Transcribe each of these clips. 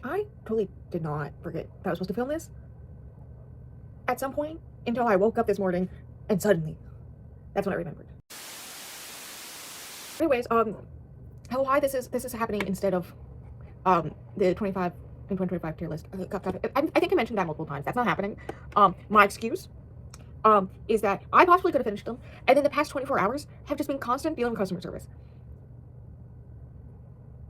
I totally did not forget that I was supposed to film this at some point until I woke up this morning and suddenly that's when I remembered. Anyways, how high this is happening instead of the 25 and 2025 tier list. I think I mentioned that multiple times. That's not happening. My excuse is that I possibly could have finished them, and then the past 24 hours have just been constant dealing with customer service.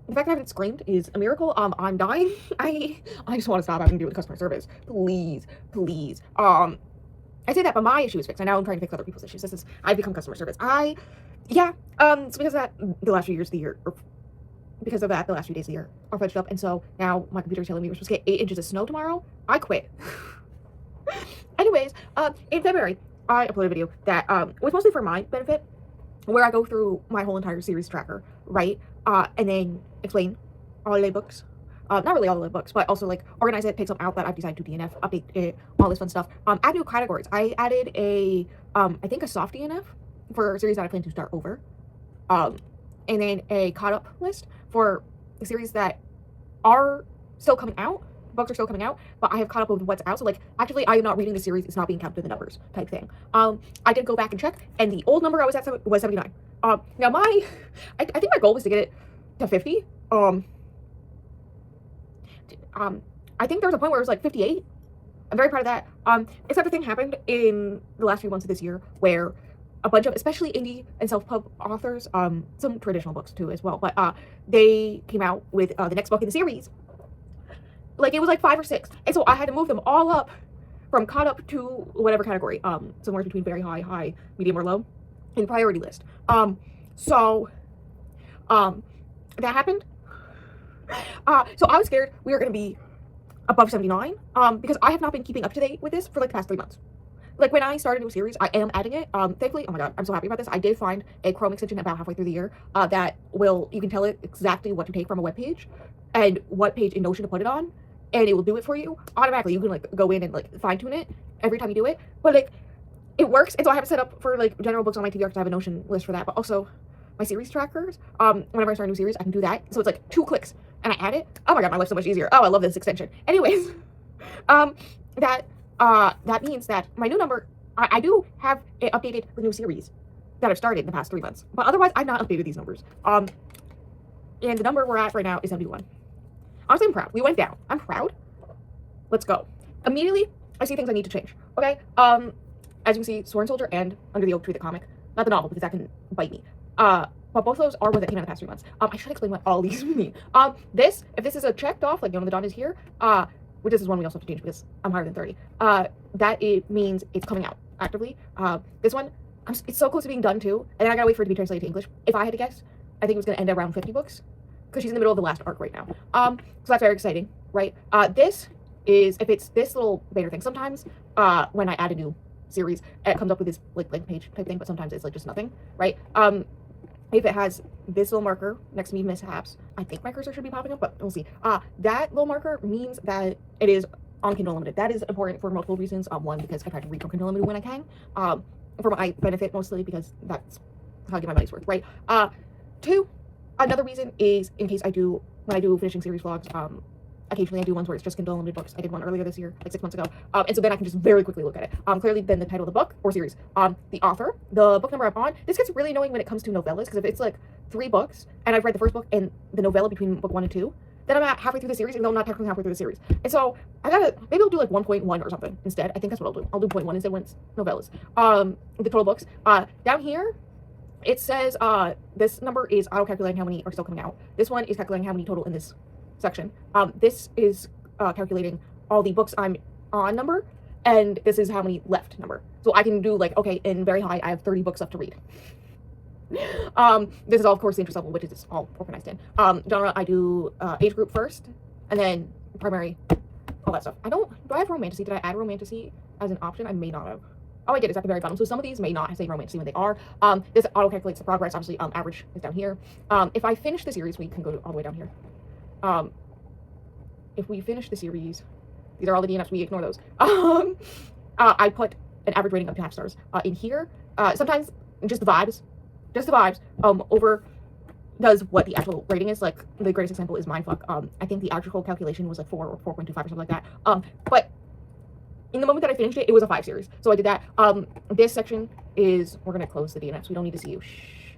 The fact I haven't screamed is a miracle. I'm dying. I just want to stop having to deal with customer service. Please, please. I say that, but my issue is fixed. And now I'm trying to fix other people's issues. I've become customer service. It's because of that the last few years of the year, or because of that the last few days of the year are fudged up, and so now my computer's telling me we're supposed to get 8 inches of snow tomorrow. I quit. Anyways, in February, I uploaded a video that was mostly for my benefit, where I go through my whole entire series tracker, right? And then explain all the books. Not really all the books, but also like organize it, pick some out that I've decided to DNF, update it, all this fun stuff. Add new categories. I added I think a soft DNF for a series that I plan to start over. And then a caught up list for the series that are still coming out. Books are still coming out, but I have caught up with what's out. So like, actually, I am not reading the series. It's not being counted in the numbers type thing. I did go back and check, and the old number I was at was 79. Now I think my goal was to get it to 50. I think there was a point where it was like 58. I'm very proud of that. Except the thing happened in the last few months of this year where a bunch of, especially indie and self-pub authors, some traditional books too as well, but they came out with the next book in the series. Like, it was like 5 or 6, and so I had to move them all up from caught up to whatever category, somewhere between very high, medium, or low in priority list. So that happened. So I was scared we were going to be above 79, because I have not been keeping up to date with this for like the past 3 months. Like, when I started a new series, I am adding it. Thankfully, oh my god, I'm so happy about this. I did find a Chrome extension about halfway through the year that you can tell it exactly what to take from a web page and what page in Notion to put it on, and it will do it for you automatically. You can like go in and like fine tune it every time you do it, but like it works. And so I have it set up for like general books on my TBR because I have a Notion list for that, but also my series trackers. Whenever I start a new series, I can do that. So it's like 2 clicks and I add it. Oh my god, my life's so much easier. Oh, I love this extension. Anyways, that means that my new number, I do have it updated the new series that I've started in the past 3 months, but otherwise I've not updated these numbers. And the number we're at right now is 71. Honestly, I'm proud. We went down. I'm proud. Let's go. Immediately, I see things I need to change. Okay. As you can see, Sworn Soldier and Under the Oak Tree, the comic, not the novel because that can bite me. But both of those are ones that came out in the past 3 months. I should explain what all these mean. If this is a checked off, like, the dot is here, which this is one we also have to change because I'm higher than 30. That it means it's coming out actively. This one, it's so close to being done too, and then I gotta wait for it to be translated to English. If I had to guess, I think it was gonna end at around 50 books, because she's in the middle of the last arc right now. So that's very exciting, right? This is, if it's this little banner thing, sometimes when I add a new series, it comes up with this like blank page type thing, but sometimes it's like just nothing, right? If it has this little marker next to me, mishaps, I think my cursor should be popping up, but we'll see. That little marker means that it is on Kindle Unlimited. That is important for multiple reasons. One, because I try to read from Kindle Unlimited when I can. For my benefit mostly, because that's how I get my money's worth, right? 2, another reason is in case when I do finishing series vlogs, occasionally I do ones where it's just Kindle Unlimited books. I did one earlier this year, like 6 months ago. And so then I can just very quickly look at it. Clearly then the title of the book or series, the author, the book number I'm on. This gets really annoying when it comes to novellas, because if it's like 3 books and I've read the first book and the novella between book 1 and 2, then I'm at halfway through the series, and though I'm not technically halfway through the series. And so maybe I'll do like 1.1 or something instead. I think that's what I'll do. I'll do 0.1 instead when it's novellas. The total books. Down here, it says this number is auto-calculating how many are still coming out. This one is calculating how many total in this section. This is calculating all the books I'm on number, and this is how many left number. So I can do like, okay, in very high, I have 30 books left to read. This is all, of course, the interest level, which is all organized in. Genre, I do age group first, and then primary, all that stuff. Do I have romantasy? Did I add romantasy as an option? I may not have. Oh, I did. It's at the very bottom. So some of these may not say romantasy when they are. This auto calculates the progress. Obviously, average is down here. If I finish the series, we can go all the way down here. If we finish the series, these are all the DNFs. We ignore those. I put an average rating of 2.5 stars in here. Sometimes just the vibes, over does what the actual rating is. Like, the greatest example is Mindfuck. I think the actual calculation was like 4 or 4.25 or something like that. But in the moment that I finished it, it was a 5 series. So I did that. This section is, we're going to close the DNFs. We don't need to see you. Shh.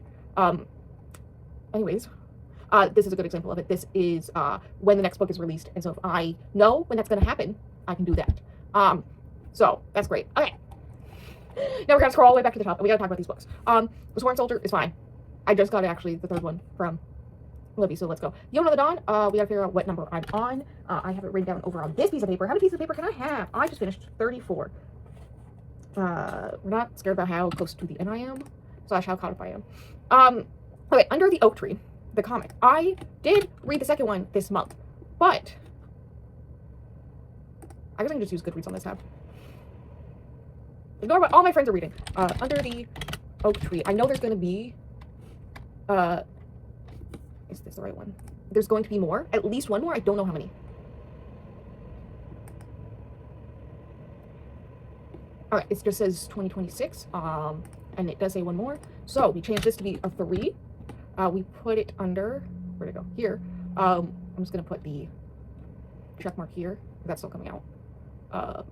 Anyways, this is a good example of it. This is when the next book is released. And so if I know when that's going to happen, I can do that. So that's great. Okay. Now we're going to scroll all the way back to the top, and we got to talk about these books. The Sworn Soldier is fine. I just got actually the 3rd one from Libby, so let's go. Yeoman of the Dawn, we gotta figure out what number I'm on. I have it written down over on this piece of paper. How many pieces of paper can I have? I just finished 34. We're not scared about how close to the end I am, / how caught up I am. Okay, Under the Oak Tree, the comic. I did read the 2nd one this month, but I guess I can just use Goodreads on this tab. Ignore what all my friends are reading. Under the Oak Tree. I know there's gonna be is this the right one? There's going to be more, at least one more. I don't know how many. All right, it just says 2026, and it does say one more. So we changed this to be a 3. We put it under, where'd it go? Here. I'm just gonna put the check mark here. That's still coming out.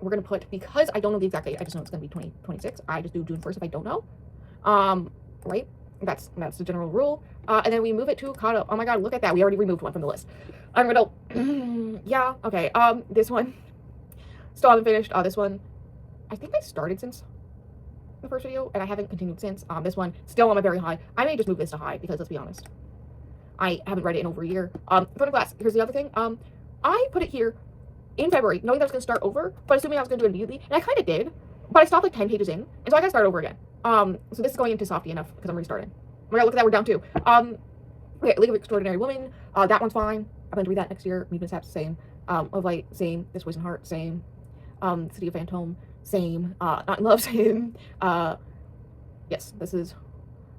We're gonna put, because I don't know the exact date, I just know it's gonna be 2026. I just do June 1st if I don't know. Right? That's the general rule. And then we move it to caught up. Oh my god, look at that. We already removed one from the list. I'm gonna yeah, okay. This one still haven't finished. This one I think I started since the first video and I haven't continued since. This one still on my very high. I may just move this to high because let's be honest, I haven't read it in over a year. Throne of Glass, here's the other thing. I put it here in February knowing that I was gonna start over, but assuming I was gonna do it immediately, and I kinda did, but I stopped like 10 pages in, and so I gotta start over again. So this is going into softy enough because I'm restarting. Oh my god, look at that, we're down 2. Okay, League of Extraordinary Women, that one's fine. I'm gonna read that next year. Movement Saps, same. Of Light, same. This Poison Heart, same. City of Phantom, same. Not in Love, same. Yes, this is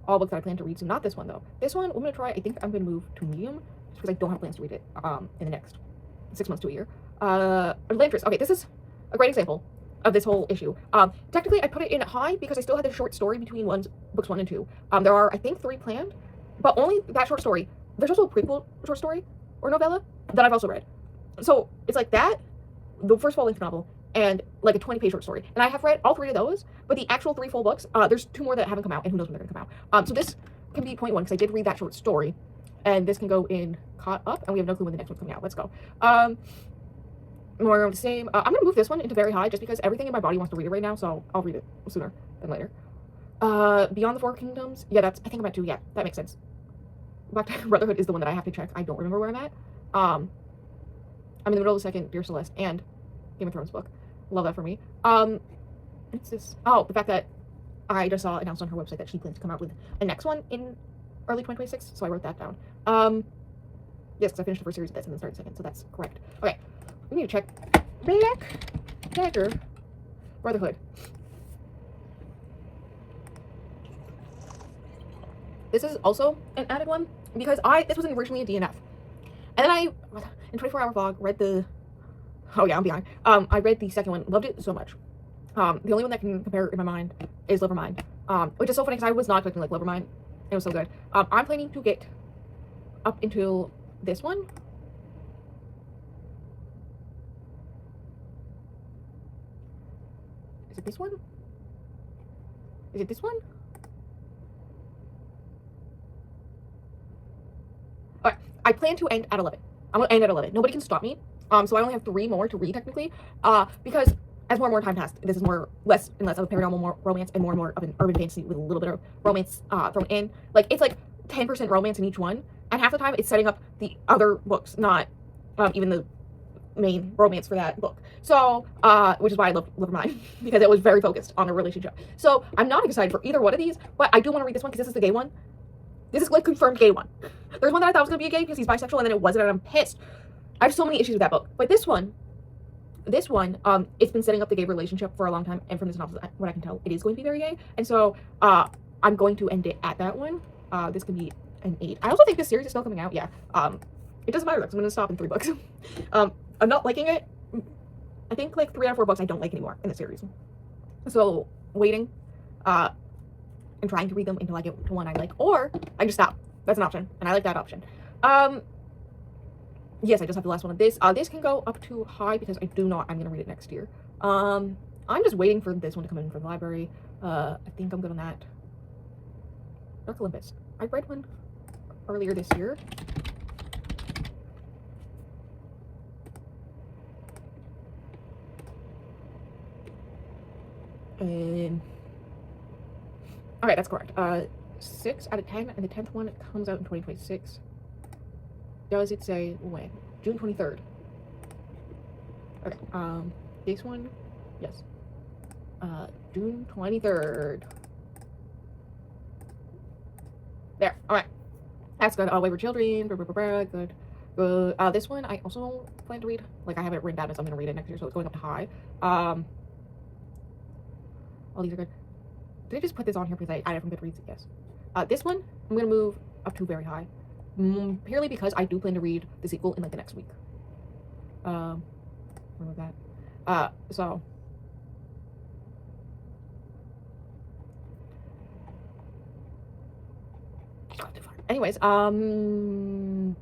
all books that I plan to read soon. Not this one though. This one, I'm gonna try, I think I'm gonna move to medium, just because I don't have plans to read it in the next 6 months to a year. Elantris, okay, this is a great example of this whole issue. Technically I put it in high because I still had the short story between books 1 and 2. There are, I think, 3 planned, but only that short story. There's also a prequel short story or novella that I've also read. So it's like that, the first full-length novel, and like a 20-page short story. And I have read all 3 of those, but the actual 3 full books, there's 2 more that haven't come out, and who knows when they're gonna come out. So this can be point 1 because I did read that short story, and this can go in caught up, and we have no clue when the next one's coming out. Let's go. More of the same. I'm gonna move this one into very high just because everything in my body wants to read it right now, so I'll read it sooner than later. Beyond the Four Kingdoms. Yeah, that's, I think I'm at 2. Yeah, that makes sense. Black Tiger Brotherhood is the one that I have to check. I don't remember where I'm at. I'm in the middle of the 2nd Dear Celeste and Game of Thrones book. Love that for me. What's this? Oh, the fact that I just saw announced on her website that she plans to come out with a next one in early 2026, so I wrote that down. Yes, because I finished the 1st series of this and then started the 2nd, so that's correct. Okay. We need to check Black Tiger Brotherhood. This is also an added one because this wasn't originally a DNF. And then I, in 24-hour vlog, read the, oh yeah, I'm behind. I read the 2nd one, loved it so much. The only one that can compare in my mind is Lovermind, which is so funny because I was not expecting like Lovermind. It was so good. I'm planning to get up until this one. Is it this one? Is it this one? Alright, I plan to end at 11. I'm gonna end at 11. Nobody can stop me. So I only have 3 more to read technically. Because as more and more time passed, this is less and less of a paranormal more romance and more of an urban fantasy with a little bit of romance thrown in. Like it's like 10% romance in each one, and half the time it's setting up the other books, not even the main romance for that book. So, which is why I love Lovermind, because it was very focused on a relationship. So I'm not excited for either one of these, but I do want to read this one because this is the gay one. This is like confirmed gay one. There's one that I thought was gonna be a gay because he's bisexual, and then it wasn't, and I'm pissed. I have so many issues with that book. But this one, it's been setting up the gay relationship for a long time, and from this novel, what I can tell, it is going to be very gay. And so, I'm going to end it at that one. This can be an 8. I also think this series is still coming out. Yeah. It doesn't matter because I'm gonna stop in 3 books. I'm not liking it. I think like 3 out of 4 books I don't like anymore in the series. So waiting, and trying to read them until I get to one I like, or I just stop That's an option, and I like that option. Yes, I just have the last one of this. This can go up to high because I'm gonna read it next year. I'm just waiting for this one to come in from the library. I think I'm good on that. Dark Olympus. I read one earlier this year. Alright, that's correct. 6 out of 10, and the 10th one comes out in 2026. Does it say when? June 23rd. Okay, this one, yes. June 23rd. There, alright. That's good. Wayward Children, good. This one I also plan to read. Like, I have it written down as I'm gonna read it next year, so it's going up to high. All these are good. Did I just put this on here because I added from Goodreads? Yes. This one, I'm gonna move up to very high. Purely because I do plan to read the sequel in, like, the next week. Remove that. So... Anyways, I don't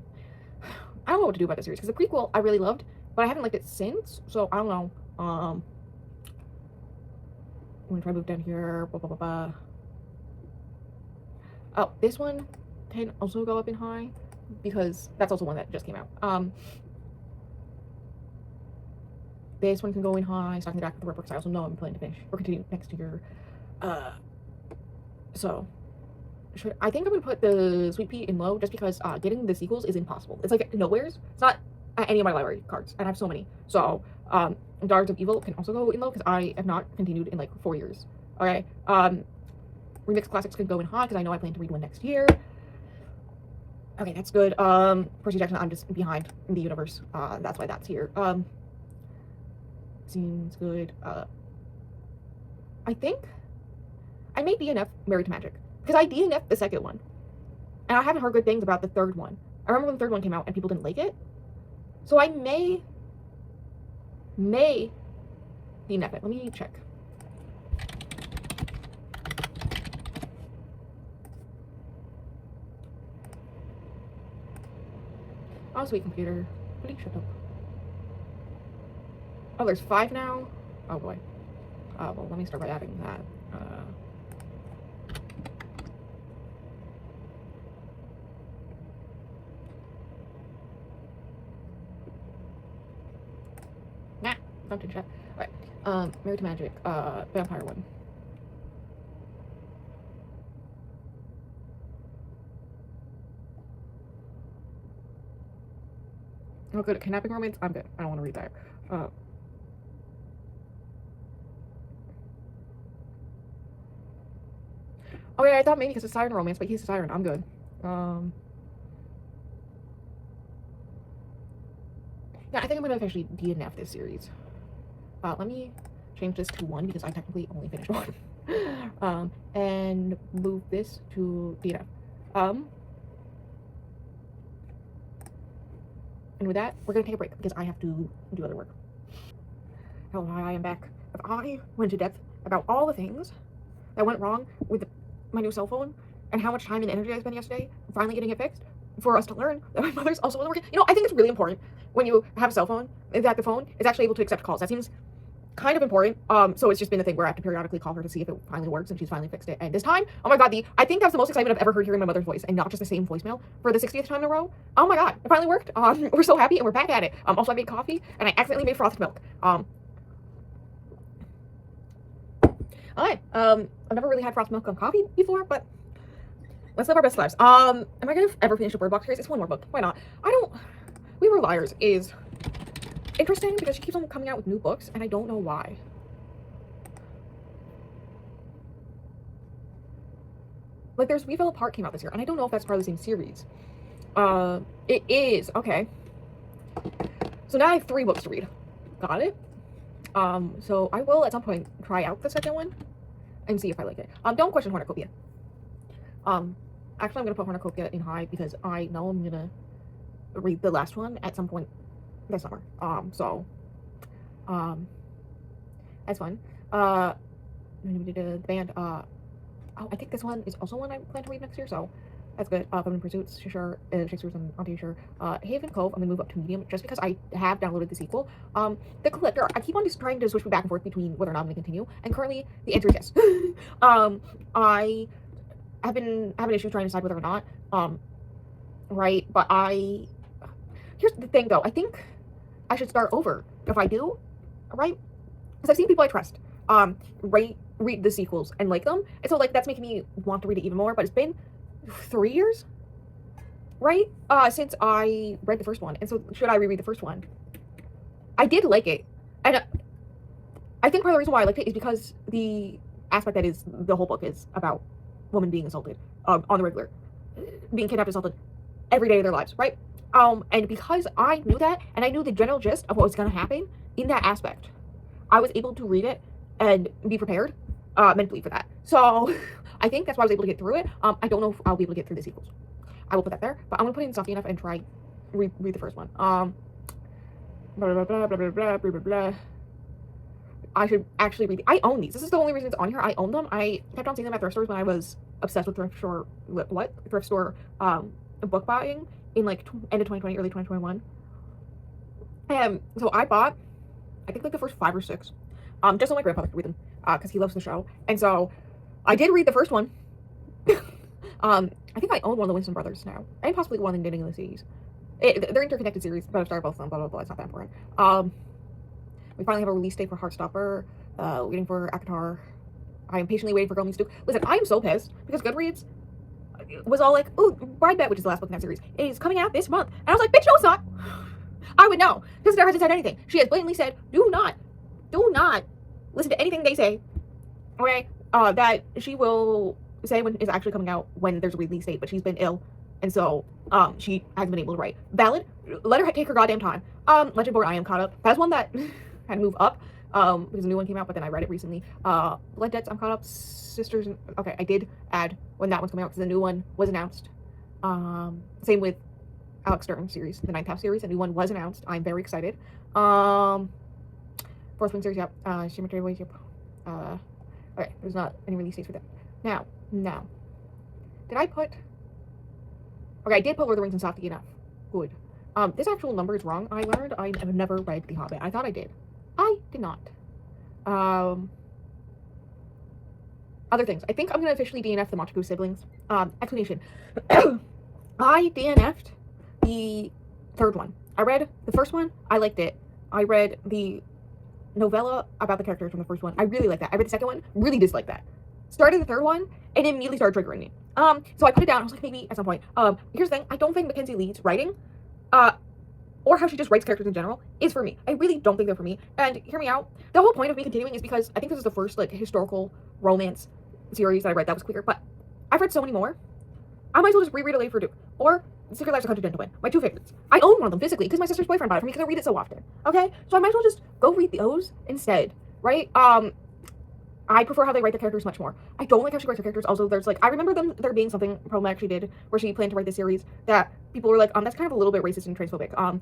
know what to do about this series, because the prequel I really loved, but I haven't liked it since, so I don't know. I'm gonna try to move down here, blah, blah, blah, blah. Oh, this one can also go up in high, because that's also one that just came out. This one can go in high, Stalking the Dark with the Workbooks. I also know I'm planning to finish, or continue next year. So... I think I'm gonna put the Sweet Pea in low just because getting the sequels is impossible. It's like nowheres. It's not at any of my library cards, and I have so many. So, Darts of Evil can also go in low because I have not continued in like 4 years. Okay. Remix Classics could go in high because I know I plan to read one next year. Okay, that's good. Percy Jackson, I'm just behind in the universe. That's why that's here. Seems good. I think I may DNF Married to Magic. Because I DNF'd the second one. And I haven't heard good things about the third one. I remember when the third one came out and people didn't like it. So I may DNF it. Let me check. Oh, sweet computer. Please shut up. Oh, there's 5 now? Oh boy. Well, let me start by adding that. Don't do chat. Alright. Married to Magic. Vampire one. Oh, good. Kidnapping Romance? I'm good. I don't want to read that. Oh yeah, I thought maybe because it's Siren Romance, but he's a Siren. I'm good. Yeah, I think I'm gonna officially DNF this series. Let me change this to 1 because I technically only finished 1. And move this to DNF. And with that, we're gonna take a break because I have to do other work. Hello, hi, I am back. If I went into depth about all the things that went wrong with my new cell phone and how much time and energy I spent yesterday finally getting it fixed, for us to learn that my mother's also wasn't working. You know, I think it's really important when you have a cell phone that the phone is actually able to accept calls. That seems kind of important. So it's just been a thing where I have to periodically call her to see if it finally works, and she's finally fixed it. And this time, oh my god, I think that was the most excitement I've ever heard hearing my mother's voice, and not just the same voicemail for the 60th time in a row. Oh my god, it finally worked. We're so happy, and we're back at it. Also, I made coffee, and I accidentally made frothed milk. Alright, I've never really had frothed milk on coffee before, but let's live our best lives. Am I gonna ever finish a Bird Box series? It's one more book. Why not? We Were Liars is interesting because she keeps on coming out with new books, and I don't know why. Like, there's We Fell Apart came out this year, and I don't know if that's part of the same series. It is. Okay. So now I have 3 books to read. Got it. So I will at some point try out the second one and see if I like it. Don't question Cornucopia. Actually, I'm gonna put Cornucopia in high because I know I'm gonna read the last one at some point this summer. That's fun. We did a band. Oh, I think this one is also one I plan to read next year. So, That's good. Feminine Pursuits, sure. Shakespeare's and Auntie, sure. Haven Cove, I'm gonna move up to medium just because I have downloaded the sequel. The Collector, I keep on just trying to switch back and forth between whether or not I'm gonna continue, and currently the answer is yes. I have been having issues trying to decide whether or not. Right, but here's the thing though. I think I should start over if I do, right? Because I've seen people I trust, read the sequels and like them, and so like that's making me want to read it even more. But it's been 3 years, right? Since I read the first one, and so should I reread the first one? I did like it, and I think part of the reason why I liked it is because the aspect that is the whole book is about women being assaulted on the regular, being kidnapped, assaulted every day of their lives, right? And because I knew that, and I knew the general gist of what was going to happen in that aspect, I was able to read it and be prepared mentally for that. So I think that's why I was able to get through it. I don't know if I'll be able to get through the sequels. I will put that there, but I'm gonna put it in Softy Enough and try read the first one. Blah blah blah blah blah blah blah blah blah. I should actually read. I own these. This is the only reason it's on here. I own them. I kept on seeing them at thrift stores when I was obsessed with thrift store. Thrift store book buying in like end of 2020, early 2021. So I bought, I think like the first 5 or 6. Just so my grandfather could read them, because he loves the show. And so I did read the first one. I think I own one of the Winston brothers now, and possibly one in Knitting in the Seas. They're interconnected series, but I've started both of them. Blah blah blah. It's not that important. We finally have a release date for Heartstopper. Waiting for ACOTAR. I am patiently waiting for Girl Meets Duke. Listen, I am so pissed because Goodreads was all like, "Ooh, Bride Bet," which is the last book in that series, is coming out this month, and I was like, "Bitch, no, it's not." I would know because Sarah hasn't said anything. She has blatantly said, "Do not listen to anything they say." Okay, that she will say when it's actually coming out when there's a release date, but she's been ill, and so she hasn't been able to write. Valid. Let her take her goddamn time. Legendborn, I am caught up. That's one that had to move up because a new one came out, but then I read it recently. Blood Debts, I'm caught up. Sisters, okay, I did add when that one's coming out because the new one was announced. Same with Alex Stern series, the Ninth House series. A new one was announced. I'm very excited. Fourth Wing series, yep. Shimmer Trade, yep. Okay, there's not any release dates for that. Now, did I put? Okay, I did put Lord of the Rings and Softy Enough. Good. This actual number is wrong. I learned I have never read The Hobbit. I thought I did. I did not. Other things. I think I'm gonna officially DNF the Montagu siblings. Explanation. I DNF'd the third one. I read the first one. I liked it. I read the novella about the characters from the first one. I really like that. I read the second one. Really disliked that. Started the third one and immediately started triggering me. So I put it down. I was like, maybe at some point. Here's the thing. I don't think Mackenzie Lee's writing, or how she just writes characters in general, is for me. I really don't think they're for me. And hear me out. The whole point of me continuing is because I think this is the first like historical romance series that I read that was queer. But I've read so many more. I might as well just reread A Lady for Duke or Secret Lives of Country Gentlemen. My 2 favorites. I own one of them physically because my sister's boyfriend bought it for me because I read it so often. Okay, so I might as well just go read those instead, right? I prefer how they write their characters much more. I don't like how she writes her characters. Also, there's like, I remember there being something problematic she did where she planned to write this series that people were like, that's kind of a little bit racist and transphobic.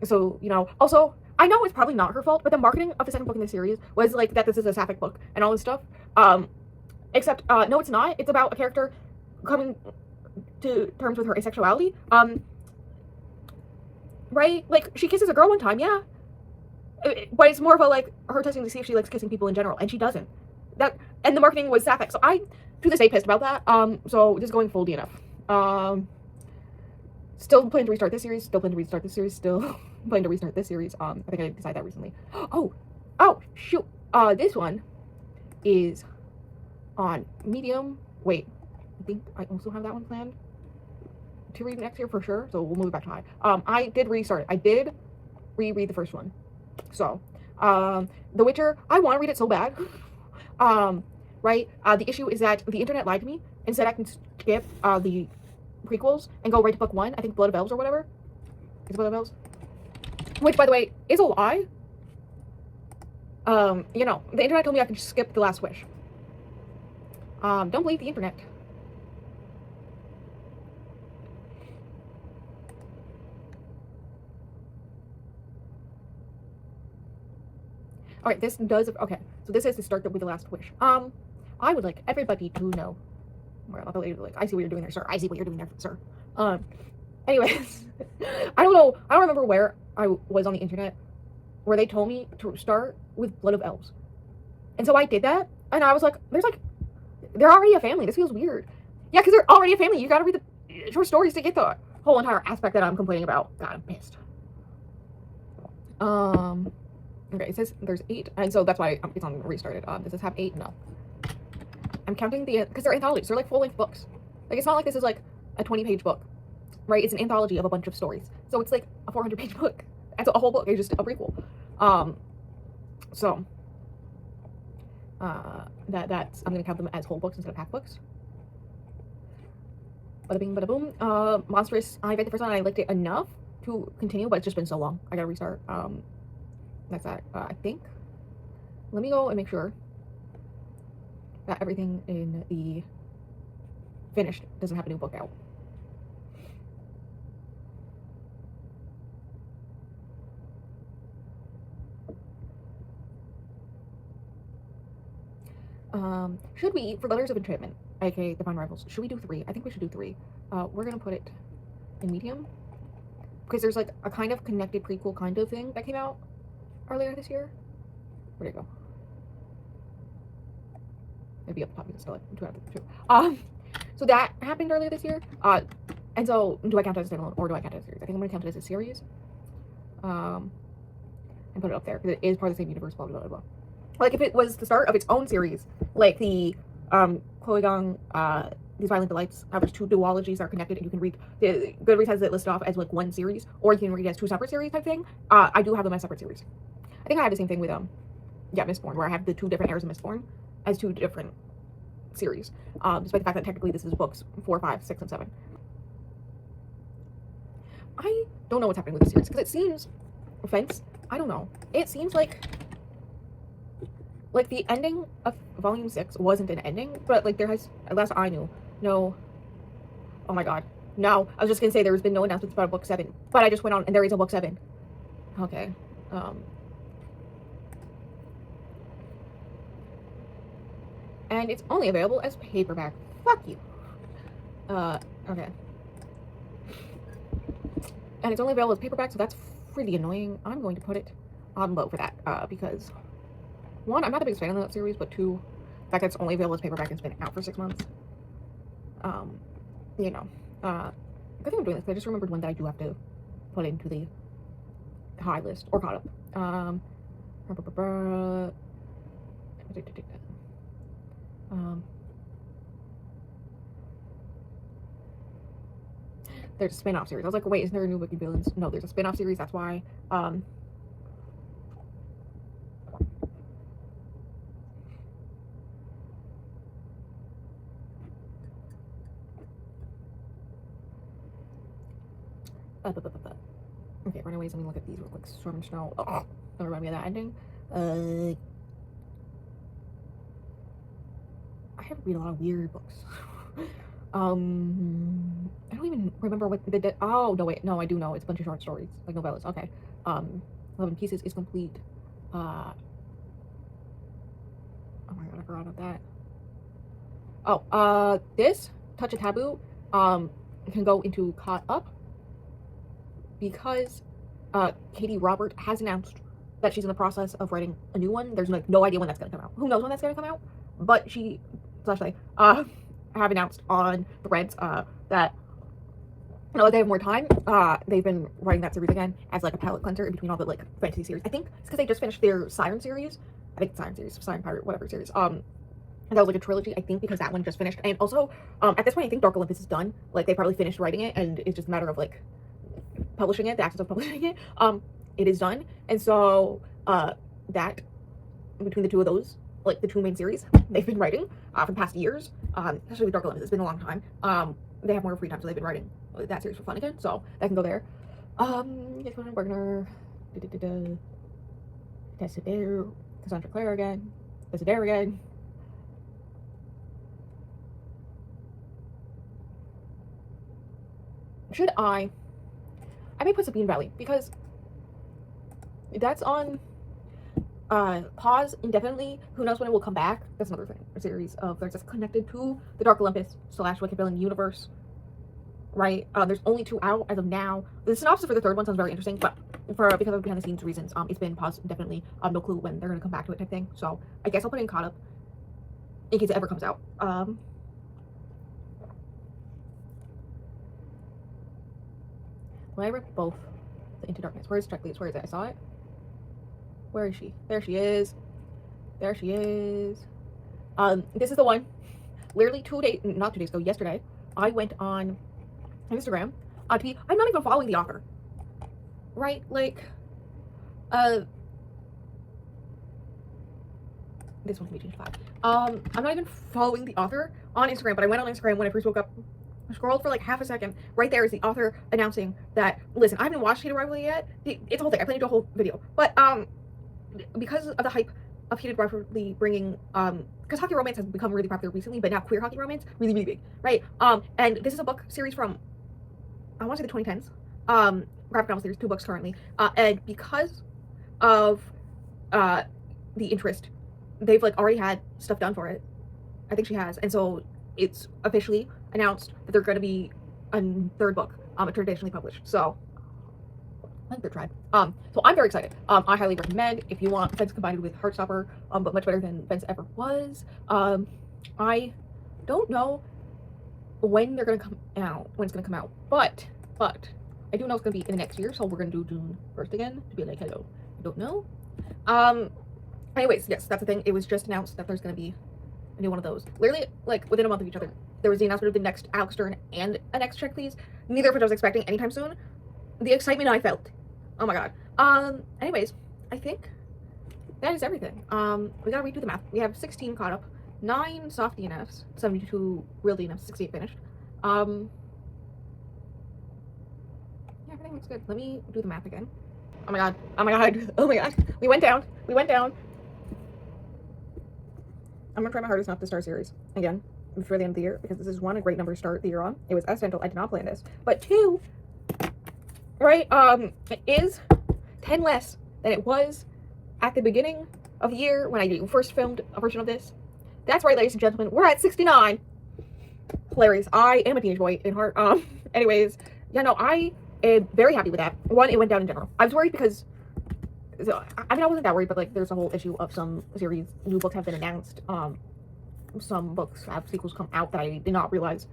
So, you know, also, I know it's probably not her fault, but the marketing of the second book in the series was like that this is a sapphic book and all this stuff. Except, no, it's not. It's about a character coming to terms with her asexuality. Right? Like, she kisses a girl one time, yeah. But it's more of a, like, her testing to see if she likes kissing people in general, and she doesn't. And the marketing was sapphic, so I, to this day, pissed about that. So just going full DNF. Still planning to restart this series, still planning to restart this series, still planning to restart this series. I think I decided that recently. Oh, shoot. This one is on Medium. Wait, I think I also have that one planned to read next year for sure, so we'll move it back to high. I did restart it. I did reread the first one. So, The Witcher, I want to read it so bad. Right? The issue is that the internet lied to me and said I can skip the prequels and go right to book 1. I think Blood of Elves or whatever. Is it Blood of Elves? Which, by the way, is a lie. You know, the internet told me I could just skip The Last Wish. Don't believe the internet. Alright, this does, okay, so this is the start with The Last Wish. I would like everybody to know Well, the lady was like, I see what you're doing there, sir. I see what you're doing there, sir. Anyways, I don't know. I don't remember where I was on the internet where they told me to start with Blood of Elves. And so I did that, and I was like, they're already a family. This feels weird. Yeah, because they're already a family. You gotta read the short stories to get the whole entire aspect that I'm complaining about. God, I'm pissed. Okay, it says there's 8, and so that's why it's on restarted. Does this have 8? No. I'm counting because they're anthologies. They're like full-length books. Like, it's not like this is like a 20-page book, right? It's an anthology of a bunch of stories. So it's like a 400-page book. And so a whole book is just a prequel. So that's I'm gonna count them as whole books instead of half books. Bada bing, bada boom. Monstrous. I read the first one and I liked it enough to continue, but it's just been so long. I gotta restart. That's that. I think. Let me go and make sure that everything in the finished doesn't have a new book out. Should we, for Letters of Enchantment, aka Divine Rivals, should we do 3? I think we should do 3. We're gonna put it in medium because there's like a kind of connected prequel kind of thing that came out earlier this year. Where'd it go? Maybe up top because it's still like 2 out of 2. So that happened earlier this year. And so do I count it as a standalone or do I count it as a series? I think I'm gonna count it as a series. And put it up there because it is part of the same universe. Blah blah blah blah. Like if it was the start of its own series, like the Chloe Gong, These Violent Delights, there's 2 duologies that are connected, and you can read. The Goodreads has it listed off as like one series, or you can read it as 2 separate series type thing. I do have them as separate series. I think I have the same thing with Mistborn, where I have the 2 different eras of Mistborn as 2 different series, despite the fact that technically this is books 4, 5, 6, and 7. I don't know what's happening with the series because it seems, offense, I don't know. It seems like the ending of volume 6 wasn't an ending, but like there has, at last I knew, no. Oh my god, no. I was just gonna say there's been no announcements about book 7, but I just went on and there is a book 7. Okay. And it's only available as paperback. Fuck you. Okay. And it's only available as paperback, so that's pretty annoying. I'm going to put it on low for that, because 1, I'm not the biggest fan of that series, but 2, the fact that it's only available as paperback and it's been out for 6 months. You know. I think I'm doing this, but I just remembered one that I do have to put into the high list, or caught up. There's a spin-off series. I was like, wait, isn't there a new Wicked Villains? No, there's a spin-off series, that's why. Okay, Runaways, let me look at these real quick. Storm and Snow. Oh, don't remind me of that ending. I have read a lot of weird books. I don't even remember what the oh no wait, no, I do know. It's a bunch of short stories, like novellas. Okay. Love in Pieces is complete. Oh my god, I forgot about that. Oh, this Touch a Taboo can go into Caught Up because Katie Robert has announced that she's in the process of writing a new one. There's like no idea when that's gonna come out. Who knows when that's gonna come out? But she have announced on Threads that now that they have more time, they've been writing that series again as like a palate cleanser in between all the like fantasy series. I think it's because they just finished their Siren series. I think it's Siren series, Siren Pirate, whatever series. And that was like a trilogy, I think, because that one just finished. And also, at this point, I think Dark Olympus is done. Like they probably finished writing it, and it's just a matter of like publishing it, the access of publishing it. It is done, and so that between the 2 of those, like the 2 main series they've been writing for the past years, especially with Dark Olympus, it's been a long time. They have more free time, so they've been writing that series for fun again, so that can go there. Wagner, Desidero, Cassandra Clare again, Desidero again. Should I may put Sabine Valley because that's on pause indefinitely. Who knows when it will come back? That's another thing. A series of things that's connected to the Dark Olympus / Wicked Villain universe. Right? There's only 2 out as of now. The synopsis for the 3rd one sounds very interesting, but because of behind the scenes reasons, it's been paused indefinitely. No clue when they're gonna come back to it type thing. So I guess I'll put it in caught up in case it ever comes out. When I read both the Into Darkness, where is Checklist? Where is it? I saw it. Where is she? There she is. There she is. This is the one. Literally 2 days, not 2 days ago, yesterday, I went on Instagram to be, I'm not even following the author. Right? Like, this one can be changed 5. I'm not even following the author on Instagram, but I went on Instagram when I first woke up. I scrolled for like half a second. Right there is the author announcing that, listen, I haven't watched Heated Rivalry yet. It's a whole thing. I plan to do a whole video. But, because of the hype of Heated Rivalry bringing, because hockey romance has become really popular recently, but now queer hockey romance, really, really big, right? And this is a book series from, I want to say the 2010s, graphic novel series, 2 books currently, and because of, the interest, they've, like, already had stuff done for it. I think she has, and so it's officially announced that they're going to be a 3rd book, traditionally published, so I think they're tried. So I'm very excited. I highly recommend if you want Fence combined with Heartstopper, but much better than Fence ever was. I don't know when they're gonna come out, when it's gonna come out, but I do know it's gonna be in the next year, so we're gonna do June 1st again to be like, hello. I don't know. Anyways, yes, that's the thing. It was just announced that there's gonna be a new one of those. Literally, like within a month of each other, there was the announcement of the next Alex Stern and a next Check Please. Neither of which I was expecting anytime soon. The excitement I felt. Oh my god. Anyways, I think that is everything. We gotta redo the math. We have 16 caught up, 9 soft DNFs, 72 real DNFs, 68 finished. Yeah, everything looks good. Let me do the math again. Oh my god. Oh my god. Oh my god. We went down. We went down. I'm gonna try my hardest not to start series again before the end of the year, because this is 1, a great number to start the year on. It was accidental. I did not plan this. But 2, right, it is 10 less than it was at the beginning of the year when I first filmed a version of this. That's right, ladies and gentlemen, we're at 69. Hilarious. I am a teenage boy in heart. Anyways, yeah, no, I am very happy with that. 1, it went down in general. I was worried because, I mean, I wasn't that worried, but like, there's a whole issue of some series, new books have been announced. Some books have sequels come out that I did not realize,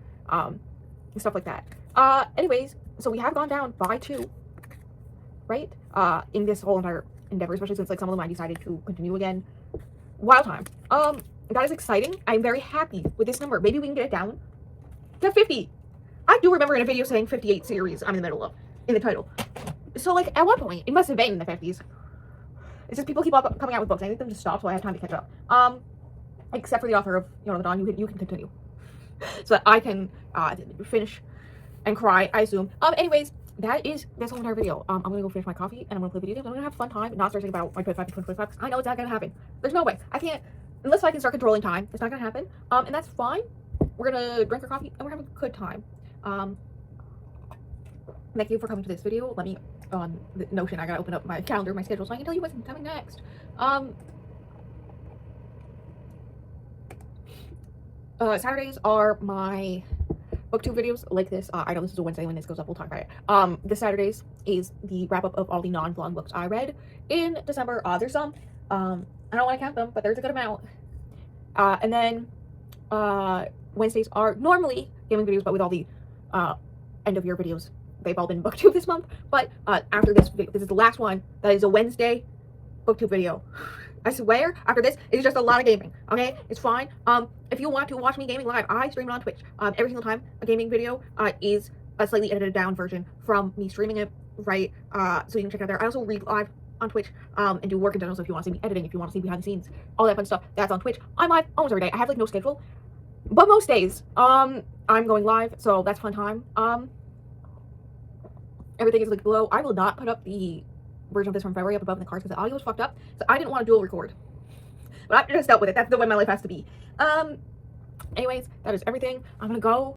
stuff like that. Anyways, so we have gone down by 2, right? In this whole entire endeavor, especially since like some of them I decided to continue again. Wild time. That is exciting. I'm very happy with this number. Maybe we can get it down to 50. I do remember in a video saying 58 series I'm in the middle of, in the title. So like, at one point, it must have been in the 50s. It's just people keep coming out with books. I need them to stop so I have time to catch up. Except for the author of Yona the Dawn, you can continue. So that I can, finish and cry, I assume. Anyways, that is this whole entire video. I'm gonna go finish my coffee and I'm gonna play video games. I'm gonna have a fun time, not stressing about my 25 to 2025, because I know it's not gonna happen. There's no way. I can't, unless I can start controlling time, it's not gonna happen. And that's fine. We're gonna drink our coffee and we're having a good time. Thank you for coming to this video. Let me, on the Notion, I gotta open up my calendar, my schedule, so I can tell you what's coming next. Saturdays are my booktube videos like this. I know this is a Wednesday when this goes up, we'll talk about it. This Saturdays is the wrap up of all the non-vlog books I read in December. There's some, I don't want to count them, but there's a good amount. And then Wednesdays are normally gaming videos, but with all the end of year videos, they've all been booktube this month. But after this video, this is the last one that is a Wednesday booktube video. I swear, after this, it's just a lot of gaming, okay? It's fine. If you want to watch me gaming live, I stream it on Twitch. Every single time a gaming video is a slightly edited down version from me streaming it, right? So you can check it out there. I also read live on Twitch and do work in general, so if you want to see me editing, if you want to see behind the scenes, all that fun stuff, that's on Twitch. I'm live almost every day. I have, like, no schedule, but most days, I'm going live, so that's fun time. Everything is linked below. I will not put up the version of this from February up above in the cards because the audio was fucked up, so I didn't want to dual record. But I've just dealt with it. That's the way my life has to be. Anyways, that is everything. I'm gonna go